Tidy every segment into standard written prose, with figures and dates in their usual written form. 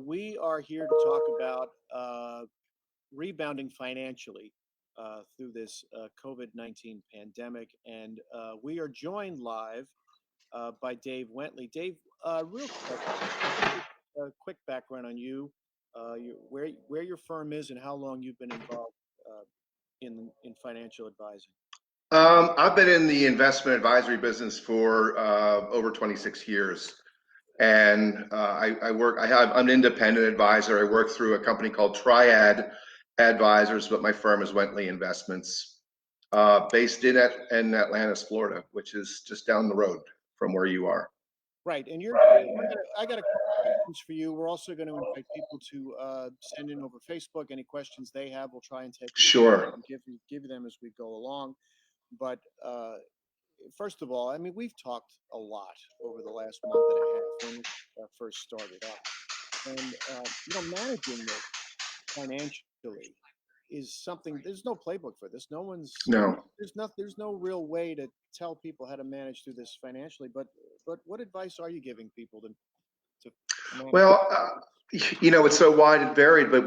we are here to talk about rebounding financially through this COVID-19 pandemic. And we are joined live by Dave Wentley. Dave, real quick, give us a quick background on you, where your firm is, and how long you've been involved in financial advising. I've been in the investment advisory business for over 26 years. And I'm an independent advisor. I work through a company called Triad Advisors, but my firm is Wentley Investments, based in Atlantis, Florida, which is just down the road from where you are. Right, and I got a couple questions for you. We're also going to invite people to send in over Facebook any questions they have. We'll try and take Sure. and give them as we go along. But first of all, I mean, we've talked a lot over the last month and a half when it first started up, and managing this financially is something. There's no playbook for this. No one's No. there's no real way to tell people how to manage through this financially. But what advice are you giving people to manage? Well, it's so wide and varied, but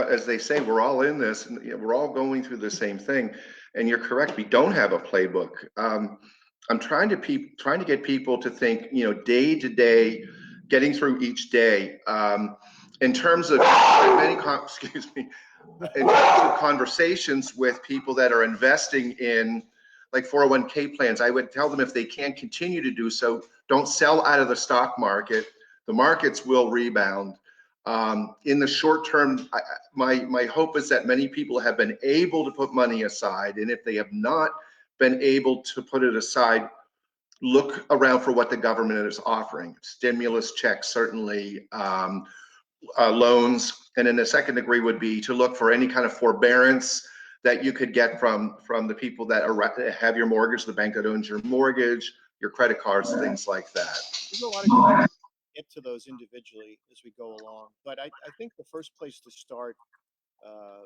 as they say, we're all in this, and we're all going through the same thing. And you're correct, we don't have a playbook. I'm trying to get people to think, day to day, getting through each day. In terms of excuse me, in terms of conversations with people that are investing in like 401k plans, I would tell them if they can't continue to do so, don't sell out of the stock market. The markets will rebound. In the short term, my hope is that many people have been able to put money aside, and if they have not been able to put it aside, look around for what the government is offering. Stimulus checks, certainly, loans, and then the second degree would be to look for any kind of forbearance that you could get from the people that have your mortgage, the bank that owns your mortgage, your credit cards, things like that. There's a lot of get to those individually as we go along. But I think the first place to start, uh,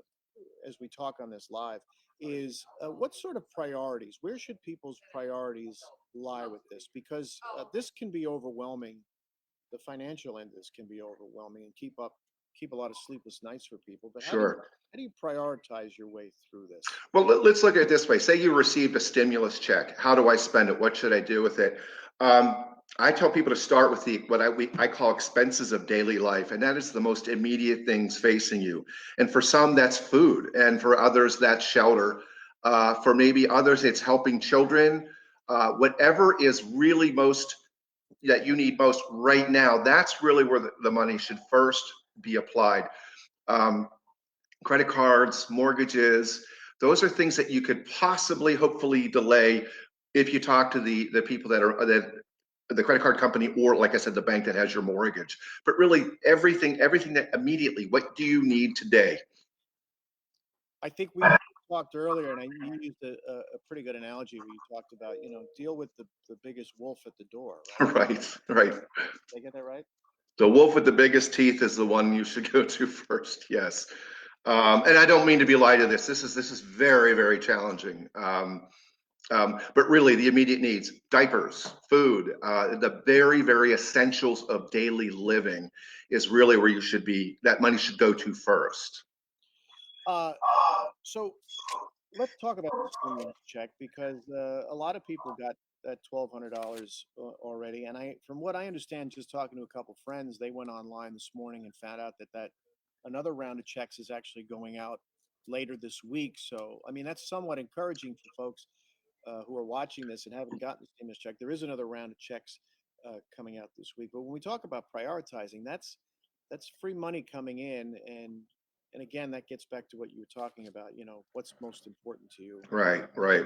as we talk on this live, is what sort of priorities? Where should people's priorities lie with this? Because this can be overwhelming. The financial end of this can be overwhelming and keep a lot of sleepless nights for people. But Sure. how do you prioritize your way through this? Well, let's look at it this way. Say you received a stimulus check. How do I spend it? What should I do with it? I tell people to start with what I call expenses of daily life, and that is the most immediate things facing you. And for some, that's food, and for others, that's shelter. For maybe others, it's helping children. Whatever is really most that you need most right now, that's really where the money should first be applied. Um, Credit cards, mortgages, those are things that you could possibly, hopefully delay if you talk to the people that the credit card company, or like I said, the bank that has your mortgage. But really everything that immediately, what do you need today? I think we talked earlier, and you used a pretty good analogy where you talked about, deal with the biggest wolf at the door, right? Right, right. Did I get that right? The wolf with the biggest teeth is the one you should go to first. Yes. And I don't mean to be light of this. This is very, very challenging. But really, the immediate needs: diapers, food, the very, very essentials of daily living is really where you should be. That money should go to first. Uh, so let's talk about the stimulus check because a lot of people got that $1,200 already, and from what I understand, just talking to a couple friends, they went online this morning and found out that another round of checks is actually going out later this week. So, I mean, that's somewhat encouraging for folks who are watching this and haven't gotten the stimulus check. There is another round of checks coming out this week. But when we talk about prioritizing, that's free money coming in, and again, that gets back to what you were talking about. What's most important to you, Right, right. right?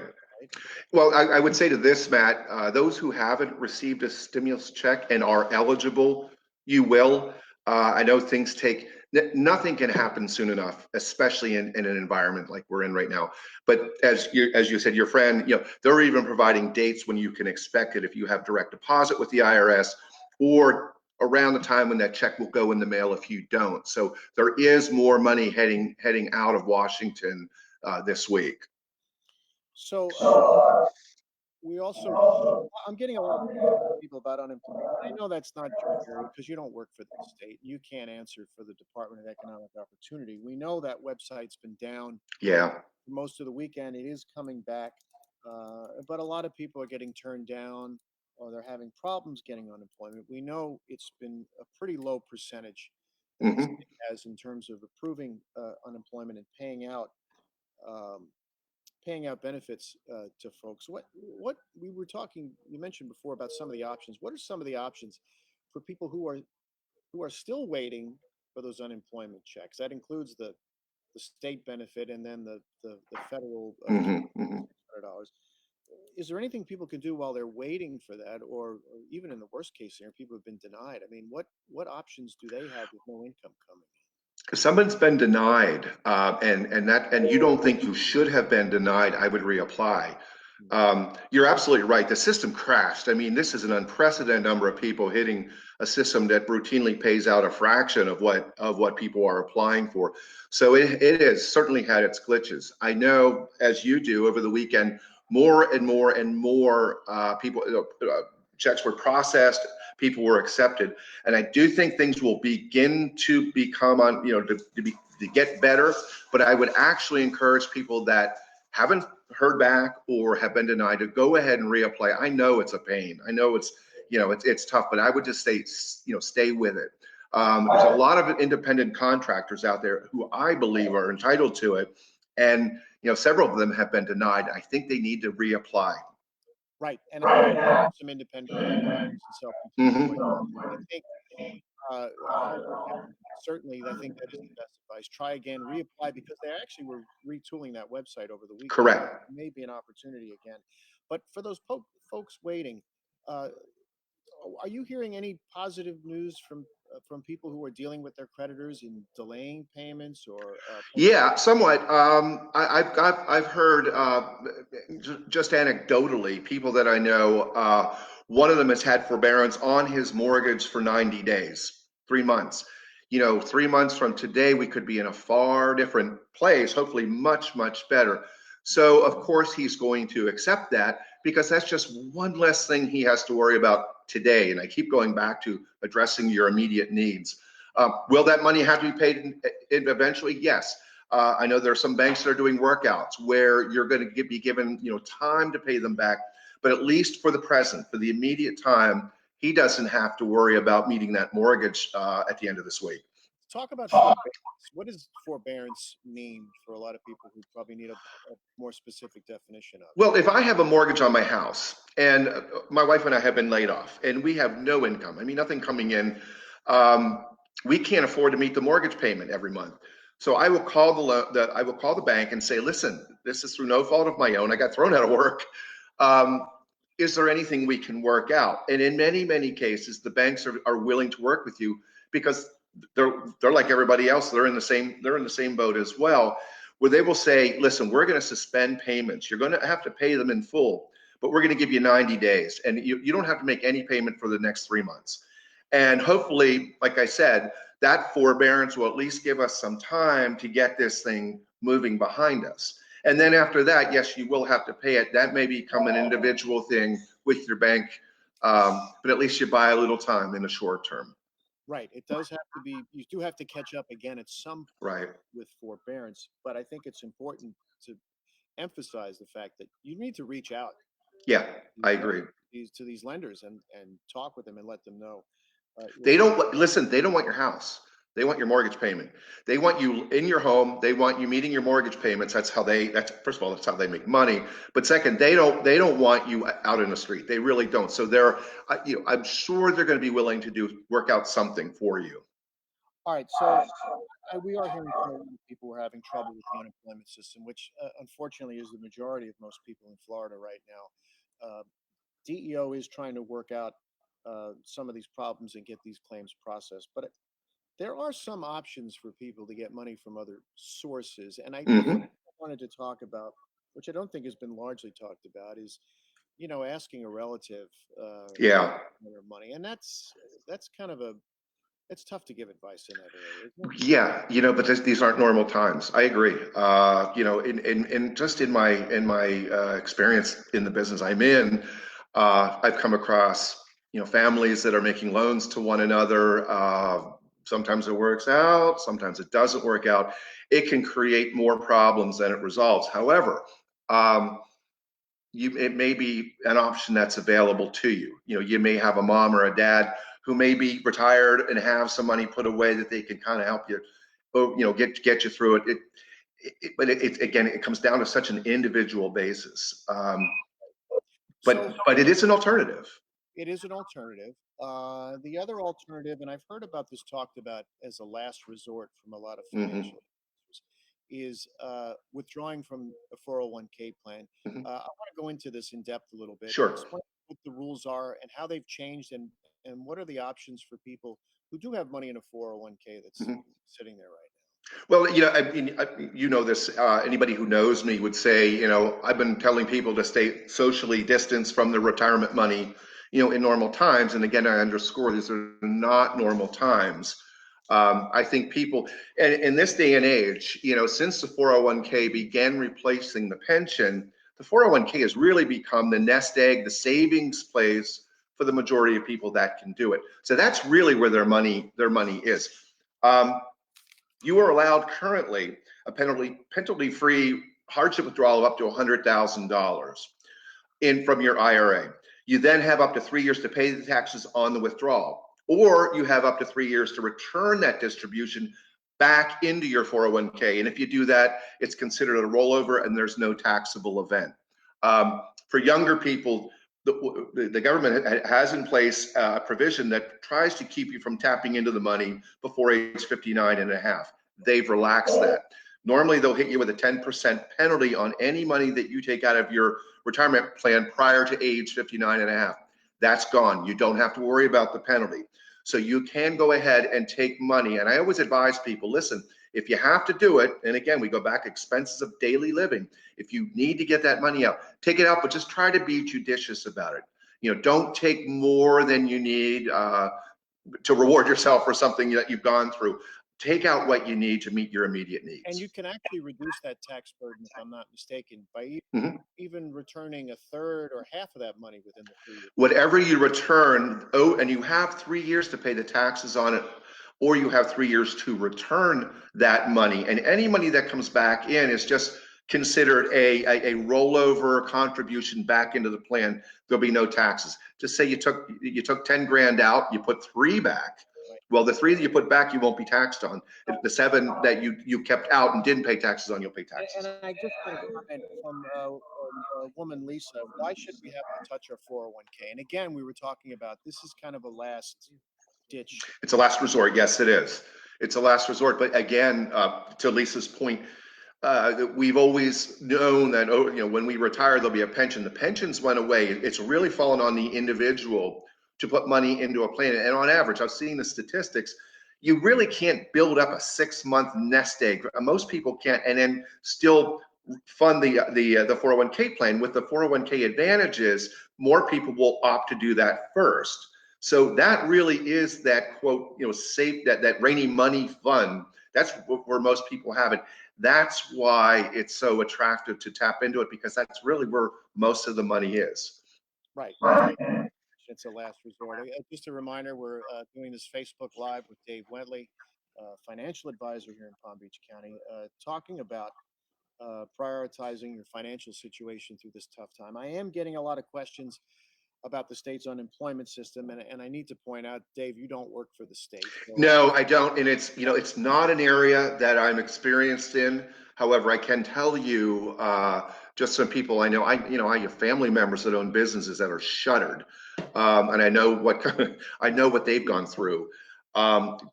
Well, I would say to this, Matt, those who haven't received a stimulus check and are eligible, you will. I know things nothing can happen soon enough, especially in an environment like we're in right now. But as you said, your friend, they're even providing dates when you can expect it if you have direct deposit with the IRS, or around the time when that check will go in the mail if you don't. So there is more money heading out of Washington this week. So we also, I'm getting a lot of people about unemployment. I know that's not your area because you don't work for the state. You can't answer for the Department of Economic Opportunity. We know that website's been down Yeah. for most of the weekend. It is coming back, but a lot of people are getting turned down or they're having problems getting unemployment. We know it's been a pretty low percentage that the Hmm. state has in terms of approving unemployment and um, paying out benefits to folks. What we were talking, you mentioned before about some of the options. What are some of the options for people who are still waiting for those unemployment checks? That includes the state benefit and then the federal Hmm. Hmm. $600. Is there anything people can do while they're waiting for that, or even in the worst case scenario, people have been denied? I mean, what options do they have with no income coming If someone's been denied, and you don't think you should have been denied, I would reapply. in? You're absolutely right. The system crashed. I mean, this is an unprecedented number of people hitting a system that routinely pays out a fraction of what people are applying for. So it has certainly had its glitches. I know, as you do, over the weekend, more and more and more people checks were processed, people were accepted, and I do think things will begin to become on, to get better. But I would actually encourage people that haven't heard back or have been denied to go ahead and reapply. I know it's a pain. I know it's tough, but I would just stay with it. There's a lot of independent contractors out there who I believe are entitled to it, and several of them have been denied. I think they need to reapply. Right, and I know some independent contractors and self-employed Hmm. quite well. I think, certainly, I think that is the best advice. Try again, reapply because they actually were retooling that website over the weekend. Correct. Maybe an opportunity again. But for those folks waiting, uh, are you hearing any positive news from people who are dealing with their creditors and delaying payments or Yeah, somewhat. I've heard just anecdotally people that I know. One of them has had forbearance on his mortgage for 90 days, 3 months. 3 months from today, we could be in a far different place. Hopefully, much better. So, of course, he's going to accept that because that's just one less thing he has to worry about today. And I keep going back to addressing your immediate needs. Will that money have to be paid eventually? Yes. I know there are some banks that are doing workouts where you're going to be given, time to pay them back, but at least for the present, for the immediate time, he doesn't have to worry about meeting that mortgage at the end of this week. talk about forbearance. What does forbearance mean for a lot of people who probably need a more specific definition of it? Well, if I have a mortgage on my house and my wife and I have been laid off and we have no income, I mean, nothing coming in, um, we can't afford to meet the mortgage payment every month. So I will call I will call the bank and say, listen, this is through no fault of my own. I got thrown out of work. Um, is there anything we can work out? And in many cases, the banks are willing to work with you because they're like everybody else. They're in the same boat as well, where they will say, listen, we're going to suspend payments. You're going to have to pay them in full, but we're going to give you 90 days. And you don't have to make any payment for the next 3 months. And hopefully, like I said, that forbearance will at least give us some time to get this thing moving behind us. And then after that, yes, you will have to pay it. That may become an individual thing with your bank, but at least you buy a little time in the short term. Right. It does have to be, you do have to catch up again at some point Right. with forbearance, but I think it's important to emphasize the fact that you need to reach out Yeah, to I these, agree. to these lenders and talk with them and let them know. They don't listen, they don't want your house. They want your mortgage payment. They want you in your home. They want you meeting your mortgage payments. That's first of all, that's how they make money. But second, they don't want you out in the street. They really don't. So I'm sure they're going to be willing to work out something for you. All right. So we are hearing from a lot of people who are having trouble with the unemployment system, which unfortunately is the majority of most people in Florida right now. DEO is trying to work out some of these problems and get these claims processed, but there are some options for people to get money from other sources. And the first Hmm. I wanted to talk about, which I don't think has been largely talked about, is asking a relative for Yeah. their money, and that's kind of It's tough to give advice in that area, isn't it? Yeah, but these aren't normal times. I agree. In just in my experience in the business I'm in, I've come across, families that are making loans to one another. Sometimes it works out, sometimes it doesn't work out. It can create more problems than it resolves. However, um, it may be an option that's available to you. You may have a mom or a dad who may be retired and have some money put away that they can kind of help you, get you through it. Again, it comes down to such an individual basis. So But it is an alternative. it is an alternative. The other alternative, and I've heard about this talked about as a last resort from a lot of Hmm. financial advisors, is withdrawing from a 401k plan. Hmm. I want to go into this in depth a little bit. Sure. Explain what the rules are and how they've changed, and what are the options for people who do have money in a 401k that's Hmm. sitting there right Well, I mean, this. Anybody who knows me would say, I've been telling people to stay socially distanced from the retirement money, in normal times. And again, I underscore these are not normal times. I think people, and in this day and age, since the 401k began replacing the pension, the 401k has really become the nest egg, the savings place for the majority of people that can do it. So that's really where their money is. Um, you are allowed currently a penalty-free hardship withdrawal of up to $100,000 in from your IRA. You then have up to 3 years to pay the taxes on the withdrawal, or you have up to 3 years to return that distribution back into your 401k. And if you do that, it's considered a rollover and there's no taxable event. For younger people, the government has in place a provision that tries to keep you from tapping into the money before age 59 and a half. They've relaxed that. Normally, they'll hit you with a 10% penalty on any money that you take out of your retirement plan prior to age 59 and a half. That's gone. You don't have to worry about the penalty. So you can go ahead and take money. And I always advise people, listen, if you have to do it, and again, we go back expenses of daily living. If you need to get that money out, take it out, but just try to be judicious about it. Don't take more than you need to reward yourself for something that you've gone through. Take out what you need to meet your immediate now. And you needs. can actually reduce that tax burden, if I'm not mistaken, by Mhm. even returning a third or half of that money within the 3 year period. Whatever you return, and you have 3 years to pay the taxes on it, or you have 3 years to return that money. And any money that comes back in is just considered a rollover contribution back into the plan. There'll be no taxes. Just say you took 10 grand out, you put three back. Right. Well, the three that you put back, you won't be taxed on. The seven that you kept out and didn't pay taxes on, you'll pay And taxes on. I just got a comment from a woman, Lisa. Why should we have to touch our 401k? And again, we were talking about this is kind of a last ditch. It's a last resort. Yes, it is. It's a last resort. But again, to Lisa's point, we've always known that, when we retire, there'll be a pension. The pensions went away. It's really fallen on the individual to put money into a plan. And on average, I've seen the statistics. You really can't build up a 6 month nest egg. Most people can't, and then still fund the 401k plan. With the 401k advantages, more people will opt to do that first. So that really is that quote, safe, that rainy money fund. That's where most people have it. That's why it's so attractive to tap into it, because that's really where most of the money is. Right. And it's a last resort. Just a reminder, we're doing this Facebook Live with Dave Wentley, financial advisor here in Palm Beach County, talking about prioritizing your financial situation through this tough time. I am getting a lot of questions about the state's unemployment system, and I need to point out, Dave, you don't work for the state. So No, I don't. And it's not an area that I'm experienced in. However, I can tell you, just some people I know, I have family members that own businesses that are shuttered. And I know I know what they've gone through.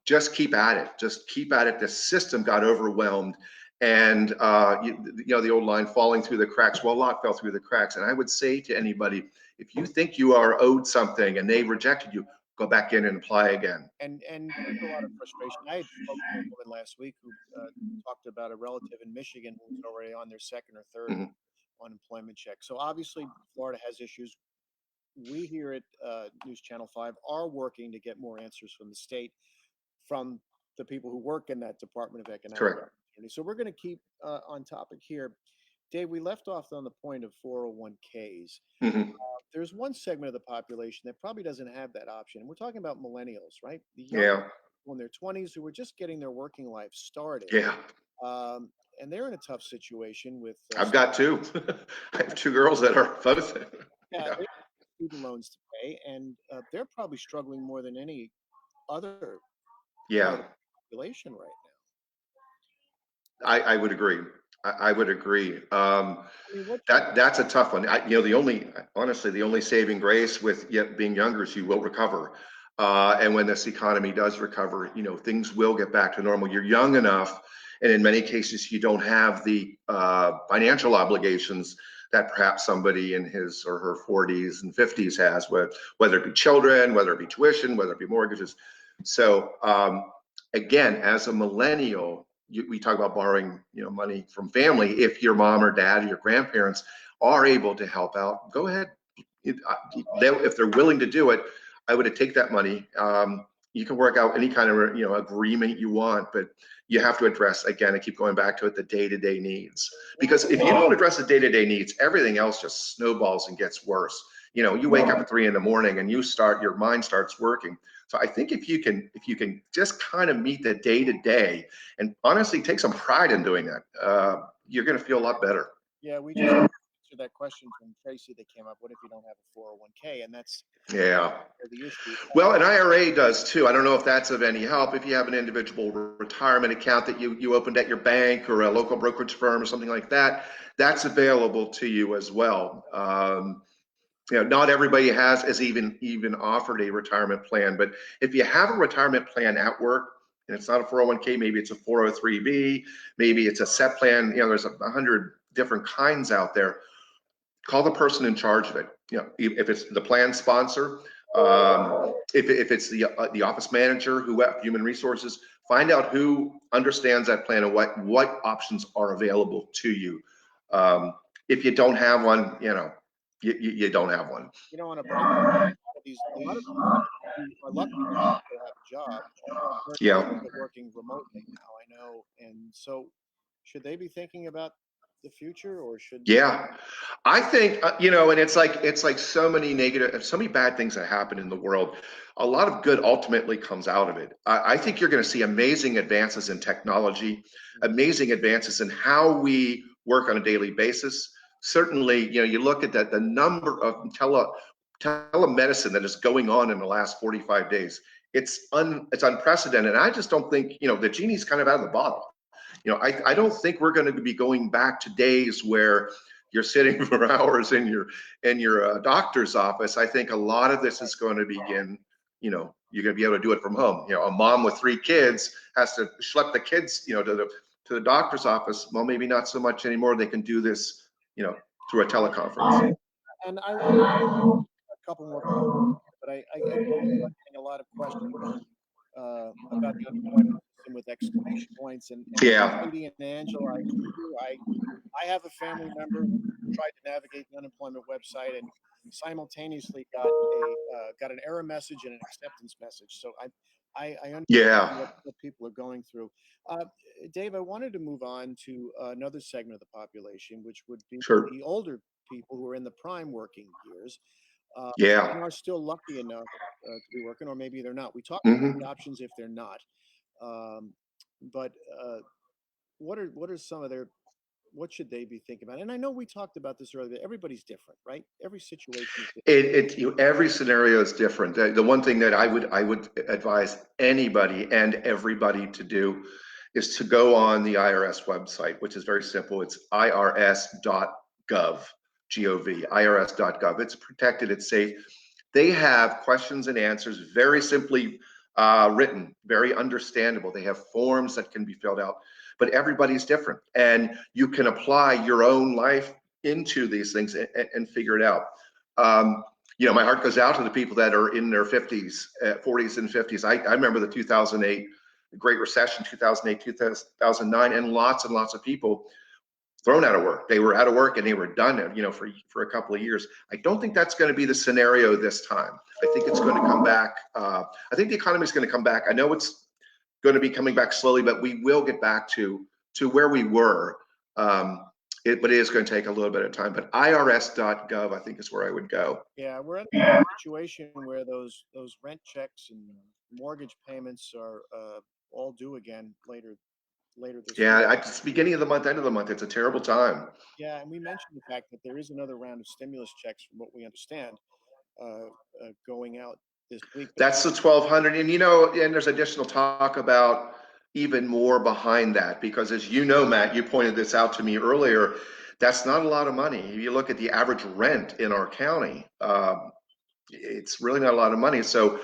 Just keep at it. Just keep at it. The system got overwhelmed. And, the old line, falling through the cracks. Well, a lot fell through the cracks. And I would say to anybody, if you think you are owed something and they rejected you, go back in and apply again. and there's a lot of frustration. I had spoke to a woman last week who talked about a relative in Michigan who was already on their second or third Mhm. unemployment check. So obviously, Florida has issues. We here at News Channel 5 are working to get more answers from the state. from the people who work in that Department of Economic Correct. Opportunity. So we're going to keep on topic here. Dave, we left off on the point of 401ks. Hmm. There's one segment of the population that probably doesn't have that option. We're talking about millennials, right? The young Yeah. people in their 20s who are just getting their working life started. Yeah. Um, and they're in a tough situation with I've got two. I have two girls that are both. yeah, Yeah. they have student loans to pay, and they're probably struggling more than any other part Yeah. of the population right I would agree. I would agree. now. I mean, what's your That's a tough one. The only, honestly, the only saving grace with yet being younger is you will recover. And when this economy does recover, things will get back to normal. You're young enough, and in many cases, you don't have the financial obligations that perhaps somebody in his or her 40s and 50s has, whether it be children, whether it be tuition, whether it be mortgages. So again, as a millennial, we talk about borrowing, money from family. If your mom or dad or your grandparents are able to help out, go ahead. If they're willing to do it, I would take that money. You can work out any kind of agreement you want, but you have to address, again, I keep going back to it, the day-to-day needs. Because if you don't address the day-to-day needs, everything else just snowballs and gets worse. You wake up at 3 a.m. and your mind starts working. So I think if you can just kind of meet the day-to-day and honestly take some pride in doing that, you're going to feel a lot better. yeah, we just answered that question from Tracy that came up. What if you don't have a 401k? And that's Yeah. the issue. Well, an IRA does too. I don't know if that's of any help. If you have an individual retirement account that you opened at your bank or a local brokerage firm or something like that, that's available to you as well. Not everybody is even offered a retirement plan, but if you have a retirement plan at work and it's not a 401k, maybe it's a 403b, maybe it's a set plan. There's 100 different kinds out there. Call the person in charge of it. If it's the plan sponsor, if it's the office manager, human resources, find out who understands that plan and what options are available to you. If you don't have one, you don't have one. On a bright, a lot of who are lucky enough to have a job are Yeah. working remotely now. I know, and so should they be thinking about the future, or should Yeah, I think and it's like so many bad things that happen in the world. A lot of good ultimately comes out of it. I think you're going to see amazing advances in technology, amazing advances in how we work on a daily basis. Certainly, you look at the number of telemedicine that is going on in the last 45 days. It's unprecedented. I just don't think the genie's kind of out of the bottle. I don't think we're going to be going back to days where you're sitting for hours in your doctor's office. I think a lot of this is going to begin. You're going to be able to do it from home. A mom with 3 kids has to schlep the kids, to the doctor's office. Well, maybe not so much anymore. They can do this, through a teleconference. and I want a couple more, but I get a lot of questions about the unemployment system with exclamation points and Yeah. Katie and Angela. I have a family member who tried to navigate the unemployment website and simultaneously got an error message and an acceptance message. So I understand Yeah. what people are going through. Uh, Dave, I wanted to move on to another segment of the population, which would be Sure. the older people who are in the prime working years and Yeah. are still lucky enough to be working, or maybe they're not. We talk about Hmm. the options if they're not, um, but what are some of their what should they be thinking about? And I know we talked about this earlier. But everybody's different, right? Every situation is different. Every scenario is different. The one thing that I would advise anybody and everybody to do is to go on the IRS website, which is very simple. It's irs.gov, G-O-V, irs.gov. It's protected, it's safe. They have questions and answers, very simply written, very understandable. They have forms that can be filled out, but everybody's different, and you can apply your own life into these things and figure it out. Um, my heart goes out to the people that are in their 50s, 40s and 50s. I remember the 2008 Great Recession, 2008, 2009, and lots of people thrown out of work. They were out of work and they were done, for a couple of years. I don't think that's going to be the scenario this time. I think it's going to come back. I think the economy is going to come back. I know it's going to be coming back slowly, but we will get back to where we were. But it is going to take a little bit of time. But irs.gov, I think, is where I would go. Yeah, we're in a situation where those rent checks and mortgage payments are all due again later this week. Yeah, it's beginning of the month, end of the month. It's a terrible time. Yeah, and we mentioned the fact that there is another round of stimulus checks, from what we understand, going out this week. But That's the 1,200, and and there's additional talk about even more behind that, because as you know, Matt, you pointed this out to me earlier. That's not a lot of money. If you look at the average rent in our county, it's really not a lot of money. So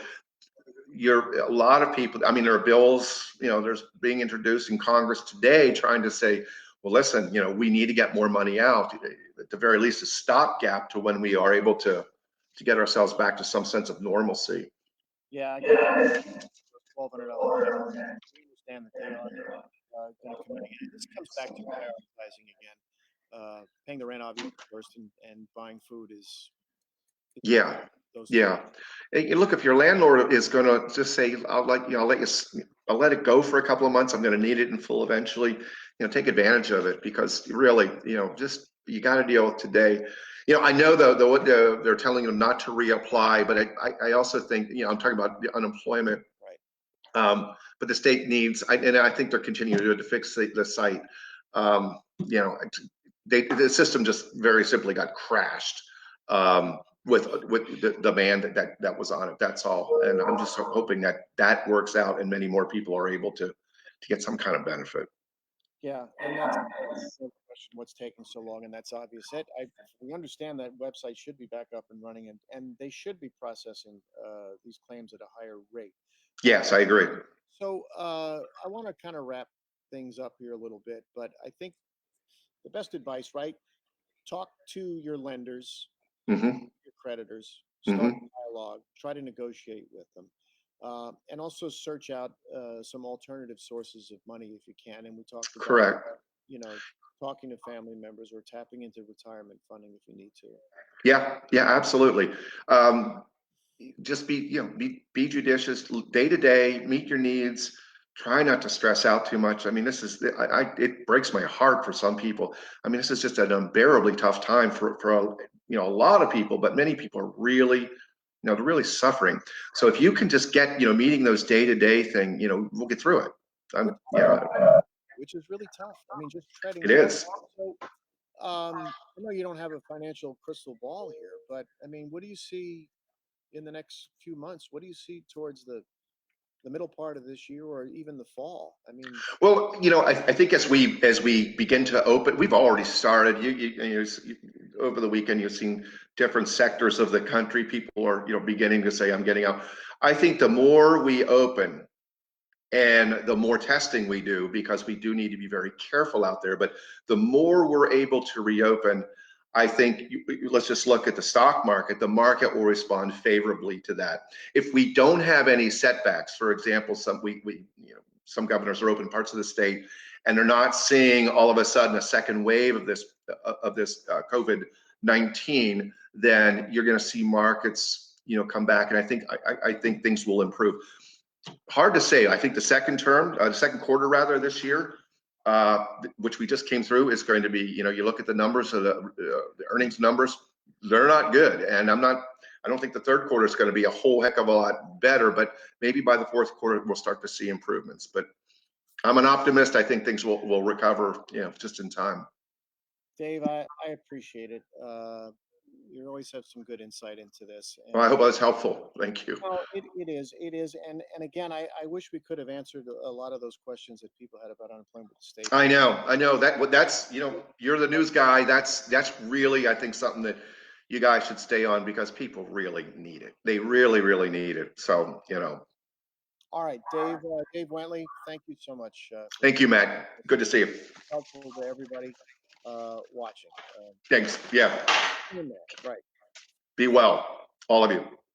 a lot of people. I mean, there are bills. There's being introduced in Congress today trying to say, well, listen, we need to get more money out. At the very least, a stopgap to when we are able to get ourselves back to some sense of normalcy. yeah, I guess $1,200 checks. We understand that they are going to come in again. This comes back to prioritizing again. Paying the rent obviously first, and buying food is Yeah, those things. yeah. And look, if your landlord is going to just say, I'll let it go for a couple of months. I'm going to need it in full eventually. Take advantage of it, because really, just you got to deal with today. I know though they're telling you not to reapply, but I also think, I'm talking about the unemployment. Right. But the state needs, and I think they're continuing to do it to fix the site. The system just very simply got crashed. With the demand that was on it. That's all. And I'm just hoping that works out and many more people are able to get some kind of benefit. Yeah, and that's the question, what's taking so long, and that's obvious. We understand that website should be back up and running, and they should be processing these claims at a higher rate. Yes, I agree. So I want to kind of wrap things up here a little bit, but I think the best advice, right? Talk to your lenders, Hmm. your creditors, start Hmm. a dialogue, try to negotiate with them, and also search out some alternative sources of money if you can. And we talked about, Correct. you know, talking to family members or tapping into retirement funding if you need to. Yeah, yeah, absolutely. Um, just be judicious day to day, meet your needs, try not to stress out too much. I mean, this is, it breaks my heart for some people. I mean, this is just an unbearably tough time for a lot of people, but many people are really, they're really suffering. So if you can just get, meeting those day to day thing, we'll get through it. Which, Yeah, which is really tough. I mean, just treading it water. is. So I know you don't have a financial crystal ball here, but I mean, what do you see in the next few months? What do you see towards the middle part of this year or even the fall? I mean, Well, I think as we begin to open, we've already started. Over the weekend, you've seen different sectors of the country. People are, beginning to say, "I'm getting out." I think the more we open and the more testing we do, because we do need to be very careful out there, but the more we're able to reopen, I think let's just look at the stock market. The market will respond favorably to that. If we don't have any setbacks, for example, some governors are open parts of the state, and they're not seeing all of a sudden a second wave of this COVID-19, then you're going to see markets, come back, and I think things will improve. Hard to say. I think the second quarter rather this year, which we just came through, is going to be, you look at the numbers of the earnings numbers, they're not good. And I don't think the third quarter is going to be a whole heck of a lot better, but maybe by the fourth quarter, we'll start to see improvements. But I'm an optimist. I think things will recover, just in time. Dave, I appreciate it. You always have some good insight into this, Well, I and hope I was helpful. Thank you. well, it is, and again, I wish we could have answered a lot of those questions that people had about unemployment with the state. I know that's, you're the news guy. That's really, I think, something that you guys should stay on, because people really need it. They really, really need it. So, All right, Dave Wentley, thank you so much for thank you, Matt. Good to see you. helpful to everybody watching. Thanks. Yeah. In there, right? Be well, all of you.